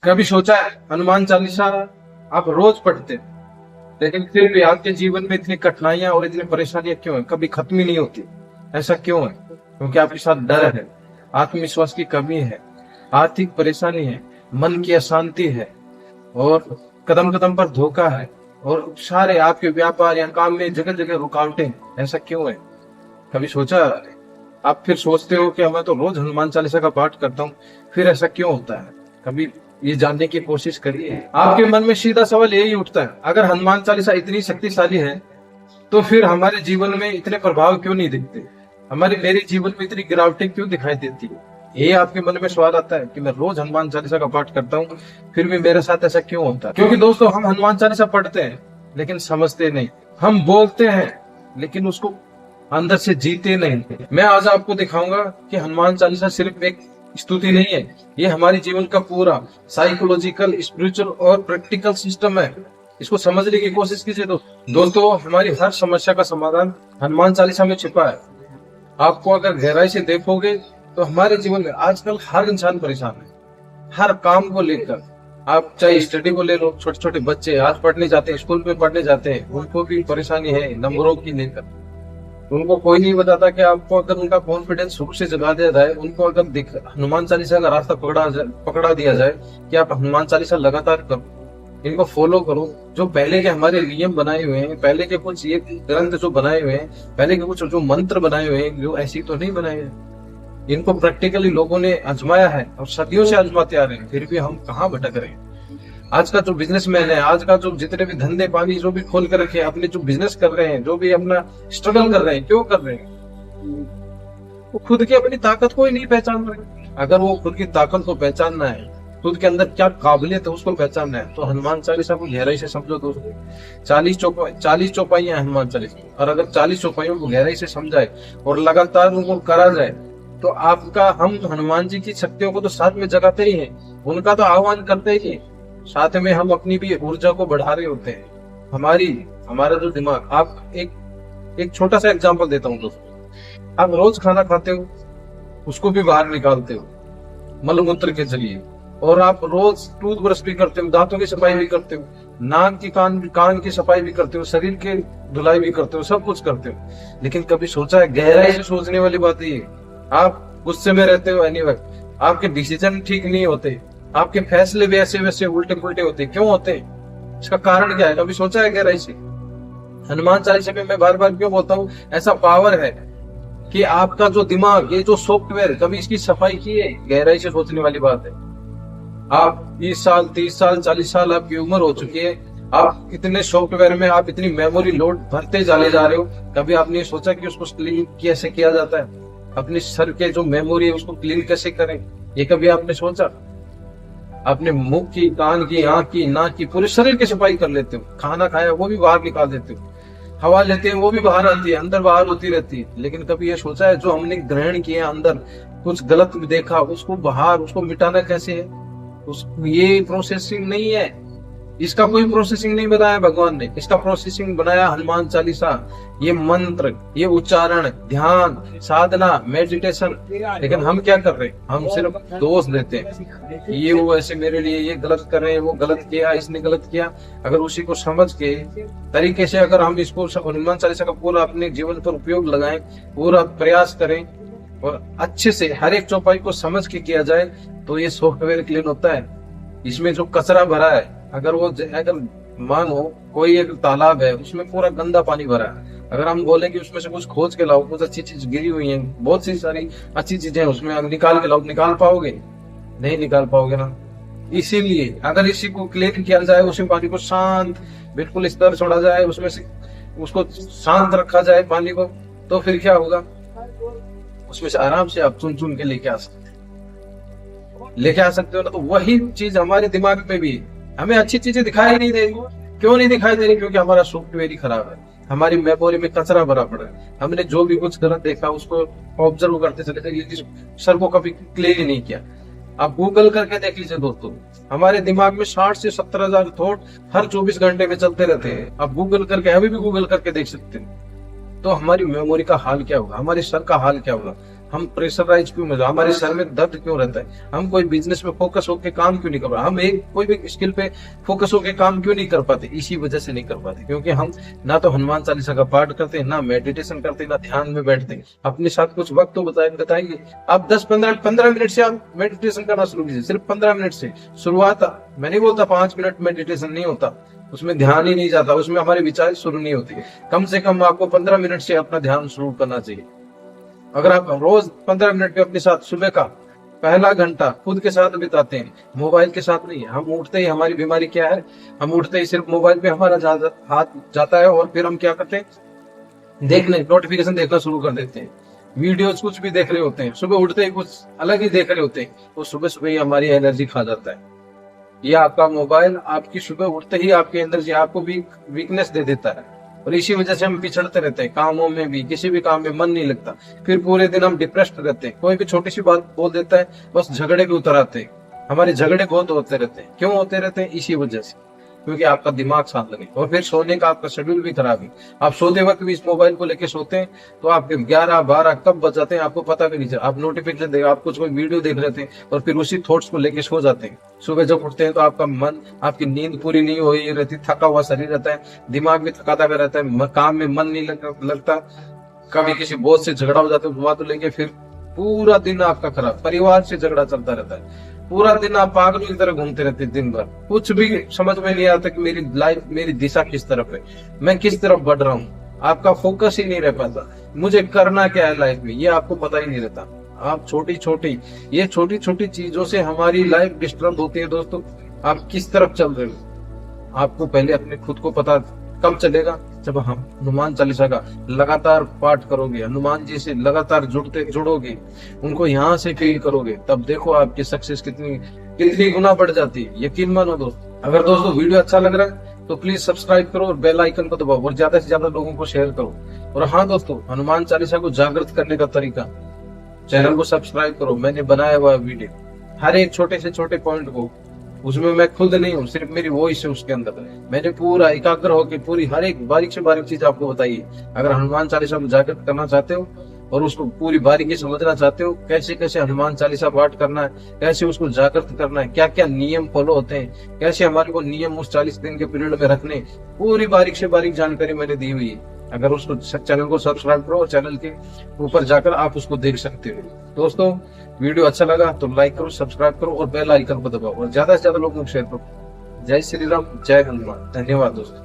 कभी सोचा है हनुमान चालीसा आप रोज पढ़ते लेकिन फिर भी आपके जीवन में इतनी कठिनाइयां और इतनी परेशानियां क्यों है, कभी खत्म ही नहीं होती? ऐसा क्यों है? क्योंकि आपके साथ डर है, आत्मविश्वास की कमी है, आर्थिक परेशानी है, मन की अशांति है और कदम कदम पर धोखा है और सारे आपके व्यापार या काम में जगह जगह रुकावटें। ऐसा क्यों है? कभी सोचा? आप फिर सोचते हो कि मैं तो रोज हनुमान चालीसा का पाठ करता हूँ, फिर ऐसा क्यों होता है? कभी ये जानने की कोशिश करिए। आपके मन में सीधा सवाल यही उठता है, अगर हनुमान चालीसा इतनी शक्तिशाली है तो फिर हमारे जीवन में इतने प्रभाव क्यों नहीं दिखते? मेरे जीवन में इतनी गिरावटें क्यों दिखाई देती है? ये आपके मन में सवाल आता है कि मैं रोज हनुमान चालीसा का पाठ करता हूँ, फिर भी मेरे साथ ऐसा क्यों होता है? क्योंकि दोस्तों, हम हनुमान चालीसा पढ़ते हैं लेकिन समझते नहीं, हम बोलते हैं लेकिन उसको अंदर से जीते नहीं। मैं आज आपको दिखाऊंगा कि हनुमान चालीसा सिर्फ एक स्तुति नहीं है, ये हमारे जीवन का पूरा साइकोलॉजिकल, स्पिरिचुअल और प्रैक्टिकल सिस्टम है। इसको समझने की कोशिश कीजिए। दोस्तों, हमारी हर समस्या का समाधान हनुमान चालीसा में छिपा है। आपको अगर गहराई से देखोगे तो हमारे जीवन में आजकल हर इंसान परेशान है, हर काम को लेकर। आप चाहे स्टडी को ले लो, छोटे छोटे बच्चे आज पढ़ने जाते हैं, स्कूल में पढ़ने जाते हैं, उनको भी परेशानी है नंबरों की लेकर। उनको कोई नहीं बताता कि आपको अगर उनका कॉन्फिडेंस शुरू से जगा दिया जाए, उनको अगर हनुमान चालीसा का रास्ता पकड़ा दिया जाए कि आप हनुमान चालीसा लगातार करो, इनको फॉलो करो। जो पहले के हमारे नियम बनाए हुए हैं, पहले के कुछ ये ग्रंथ जो बनाए हुए हैं, पहले के कुछ जो मंत्र बनाए हुए हैं, जो ऐसी तो नहीं बनाए हैं। इनको प्रैक्टिकली लोगों ने आजमाया है और सदियों से आजमाते आ रहे हैं, फिर भी हम कहाँ भटक रहे हैं। आज का जो बिजनेसमैन है, आज का जो जितने भी धंधे पानी जो भी खोल कर रखे, अपने जो बिजनेस कर रहे हैं, जो भी अपना स्ट्रगल कर रहे हैं, क्यों कर रहे हैं? वो खुद की अपनी ताकत को ही नहीं पहचान रहे। अगर वो खुद की ताकत को पहचानना है, खुद के अंदर क्या काबिलियत है उसको पहचानना है, तो हनुमान चालीसा को गहराई से समझो दोस्तों। 40 चौपाइयां हनुमान चालीसा, और अगर 40 चौपाइयों को गहराई से समझाए और लगातार उनको करा जाए तो आपका हम हनुमान जी की शक्तियों को तो साथ में जगाते ही हैं, उनका तो आह्वान करते ही हैं, साथ में हम अपनी भी ऊर्जा को बढ़ा रहे होते हैं। हमारा जो दिमाग, आप एक छोटा सा एग्जांपल देता हूँ दोस्तों। आप रोज खाना खाते हो, उसको भी बाहर निकालते हो मलमूत्र के जरिए, और आप रोज टूथ ब्रश भी करते हो, दांतों की सफाई भी करते हो, नाक की कान की सफाई भी करते हो, शरीर की धुलाई भी करते हो, सब कुछ करते हो। लेकिन कभी सोचा है, गहराई से सोचने वाली बात ये, आप गुस्से में रहते हो एनी वक्त, आपके डिसीजन ठीक नहीं होते, आपके फैसले भी ऐसे वैसे उल्टे पुल्टे होते, क्यों होते? इसका कारण क्या है? कभी सोचा है गहराई से? हनुमान चालीसा में मैं बार बार क्यों बोलता हूँ, ऐसा पावर है कि आपका जो दिमाग, ये जो सॉफ्टवेयर, कभी इसकी सफाई की है? गहराई से सोचने वाली बात है। आप 20 साल, 30 साल, 40 साल आपकी उम्र हो चुकी है, आप इतने सॉफ्टवेयर में आप इतनी मेमोरी लोड भरते चले जा रहे हो, कभी आपने सोचा कि उसको क्लीन कैसे किया जाता है? अपने सर के जो मेमोरी है उसको क्लीन कैसे करें, ये कभी आपने सोचा? अपने मुंह की, कान की, आंख की, नाक की, पूरे शरीर की सफाई कर लेते हो। खाना खाया वो भी बाहर निकाल देते हो, हवा लेते हैं वो भी बाहर आती है, अंदर बाहर होती रहती है। लेकिन कभी ये सोचा है, जो हमने ग्रहण किया अंदर, कुछ गलत देखा, उसको बाहर, उसको मिटाना कैसे है? ये प्रोसेसिंग नहीं है, इसका कोई प्रोसेसिंग नहीं बनाया भगवान ने, इसका प्रोसेसिंग बनाया हनुमान चालीसा। ये मंत्र, ये उच्चारण, ध्यान, साधना, मेडिटेशन। लेकिन हम क्या कर रहे हैं? हम सिर्फ दोष देते हैं, ये वो ऐसे मेरे लिए ये गलत कर रहे हैं, वो गलत किया, इसने गलत किया। अगर उसी को समझ के तरीके से अगर हम इसको हनुमान चालीसा का पूरा अपने जीवन पर उपयोग लगाएं, पूरा प्रयास करें और अच्छे से हर एक चौपाई को समझ के किया जाए, तो ये सॉफ्टवेयर क्लीन होता है। इसमें जो कचरा भरा है, अगर मानो कोई एक तालाब है, उसमें पूरा गंदा पानी भरा है, अगर हम बोले कि उसमें से कुछ खोज के लाओ, कुछ अच्छी चीज गिरी हुई है, बहुत सी सारी अच्छी चीजें उसमें निकाल के लाओ, निकाल पाओगे? नहीं निकाल पाओगे ना। इसीलिए अगर इसी को क्लीन किया जाए, उसी पानी को शांत बिल्कुल स्तर छोड़ा जाए, उसमें से उसको शांत रखा जाए पानी को, तो फिर क्या होगा? उसमें से आराम से आप चुन चुन के लेके आ सकते हो ना। तो वही चीज हमारे दिमाग पे भी है। हमें अच्छी चीजें दिखाई नहीं दे रही। क्यों नहीं दिखाई दे रही? क्योंकि हमारा सॉफ्टवेयर ही खराब है, हमारी मेमोरी में कचरा भरा पड़ा है। हमने जो भी कुछ गलत देखा उसको ऑब्जर्व करते चले थे, लेकिन सर को कभी क्लियर ही नहीं किया। आप गूगल करके देख लीजिए दोस्तों, हमारे दिमाग में 60 से 70 हजार थॉट हर 24 घंटे में चलते रहते हैं। आप गूगल करके, अभी भी गूगल करके देख सकते हैं। तो हमारी मेमोरी का हाल क्या होगा, हमारे सर का हाल क्या होगा, हम प्रेशराइज क्यों हो, हमारे सर में दर्द क्यों रहता है, हम कोई बिजनेस में फोकस होकर काम क्यों नहीं कर पाते, हम एक कोई भी स्किल पे फोकस होकर काम क्यों नहीं कर पाते, इसी वजह से नहीं कर पाते, क्योंकि हम ना तो हनुमान चालीसा का पाठ करते, ना मेडिटेशन करते, ना ध्यान में बैठते। अपने साथ कुछ वक्त तो बताएंगे। आप 10-15 मिनट से आप मेडिटेशन करना शुरू कीजिए, सिर्फ 15 मिनट से शुरुआत। मैं नहीं बोलता 5 मिनट मेडिटेशन नहीं होता, उसमें ध्यान ही नहीं जाता, उसमें हमारे विचार शुरू नहीं होते। कम से कम आपको 15 मिनट से अपना ध्यान शुरू करना चाहिए। अगर आप रोज 15 मिनट भी अपने साथ सुबह का पहला घंटा खुद के साथ बिताते हैं, मोबाइल के साथ नहीं है। हम उठते ही, हमारी बीमारी क्या है, हम उठते ही सिर्फ मोबाइल पे हमारा हाथ जाता है और फिर हम क्या करते हैं, देखने नोटिफिकेशन देखना शुरू कर देते हैं, वीडियोस कुछ भी देख रहे होते हैं, सुबह उठते ही कुछ अलग ही देख रहे होते हैं, तो सुबह सुबह ही हमारी एनर्जी खा जाता है। ये आपका मोबाइल आपकी सुबह उठते ही आपकी एनर्जी आपको वीकनेस दे देता है, और इसी वजह से हम पिछड़ते रहते हैं, कामों में भी, किसी भी काम में मन नहीं लगता, फिर पूरे दिन हम डिप्रेस्ड रहते हैं। कोई भी छोटी सी बात बोल देता है, बस झगड़े पे उतर आते हैं। हमारे झगड़े बहुत होते रहते हैं, क्यों होते रहते हैं, इसी वजह से, क्योंकि आपका दिमाग साथ लगे। और फिर सोने का आपका शेड्यूल भी खराब है, आप सोते वक्त भी इस मोबाइल को लेके सोते हैं, तो आपके 11-12 कब बज जाते हैं आपको पता भी नहीं चलता। आप नोटिफिकेशन देख, आप कुछ कोई वीडियो देख रहे थे और फिर उसी थॉट्स को लेके सो जाते हैं। सुबह जब उठते हैं तो आपका मन, आपकी नींद पूरी नहीं हुई रहती, थका हुआ शरीर रहता है, दिमाग भी थका थका रहता है, काम में मन नहीं लगता, कभी किसी बॉस से झगड़ा हो जाता है, वहां तो लेके फिर पूरा दिन आपका खराब, परिवार से झगड़ा चलता रहता है, पूरा दिन आप पागलों की तरह घूमते रहते, दिन भर कुछ भी समझ में नहीं आता कि मेरी लाइफ, मेरी दिशा किस तरफ है, मैं किस तरफ बढ़ रहा हूँ। आपका फोकस ही नहीं रह पाता, मुझे करना क्या है लाइफ में, ये आपको पता ही नहीं रहता। आप छोटी छोटी चीजों से हमारी लाइफ डिस्टर्ब होती है। दोस्तों, आप किस तरफ चल रहे हो, आपको पहले अपने खुद को पता कब चलेगा, जब हम हनुमान चालीसा का लगातार पाठ करोगे, हनुमान जी से लगातार जुड़ोगे, उनको यहाँ से फील करोगे, तब देखो आपकी सक्सेस कितनी गुना बढ़ जाती है। यकीन मानो दोस्तों। अगर दोस्तों वीडियो अच्छा लग रहा है तो प्लीज सब्सक्राइब करो और बेल आइकन को दबाओ और ज्यादा से ज्यादा लोगों को शेयर करो। और हाँ दोस्तों, हनुमान चालीसा को जागृत करने का तरीका, चैनल को सब्सक्राइब करो, मैंने बनाया हुआ वीडियो, हर एक छोटे से छोटे पॉइंट को, उसमें मैं खुद नहीं हूँ, सिर्फ मेरी वॉइस है उसके अंदर, मैंने पूरा एकाग्र होकर पूरी हर एक बारीक से बारीक चीज आपको बताई है। अगर हनुमान चालीसा को जागृत करना चाहते हो और उसको पूरी बारीकी समझना चाहते हो, कैसे कैसे हनुमान चालीसा पाठ करना है, कैसे उसको जागृत करना है, क्या क्या नियम फॉलो होते हैं, कैसे हमारे को नियम उस 40 दिन के पीरियड में रखने, पूरी बारीक से बारीक जानकारी मैंने दी हुई है। अगर उसको चैनल को सब्सक्राइब करो और चैनल के ऊपर जाकर आप उसको देख सकते हो। दोस्तों, वीडियो अच्छा लगा तो लाइक करो, सब्सक्राइब करो और बेल आइकन को दबाओ और ज्यादा से ज्यादा लोगों को शेयर करो। जय श्री राम, जय हनुमान। धन्यवाद दोस्तों।